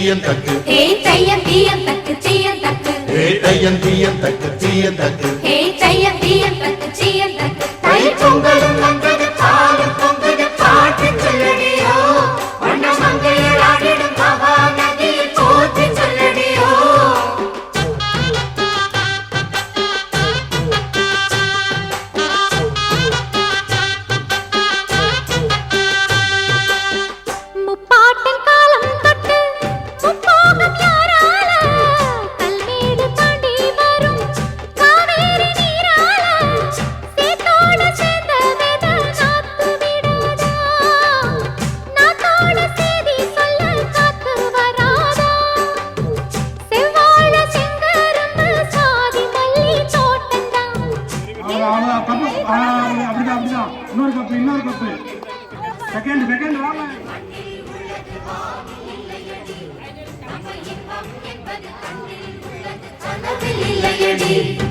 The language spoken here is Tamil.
தீயன் தக்கு ஹே தையம் தீயம் தக்கு தீயம் தக்கு ஹே தையன் தீயன் தக்கு தீயன் தக்கு ஹே தையம் தீயம் தக்கு தீயம் தக்கு தை பொங்கலும் வந்தது பாலும் பொங்குது பாட்டு சொல்லடியோ வண்ண மங்கையர் ஆடிடும் மகா நதியில் போற்றி சொல்லடியோ முப்பாட்டின் காலம் தொட்டு முப்போகம் யாரால கல்மேடு தாண்டி வரும் காவேரி நீரால சேத்தோட சேர்ந்த வேத நாத்து விடாதா நாத்தோட செய்தி சொல்ல காத்து வராதா செவ்வாழ செங்கரும்பு சாதி மல்லி தோட்டந்தான் அப்படிதான் இன்னொரு கப்பு செகண்ட் வாங்க இல்லையடி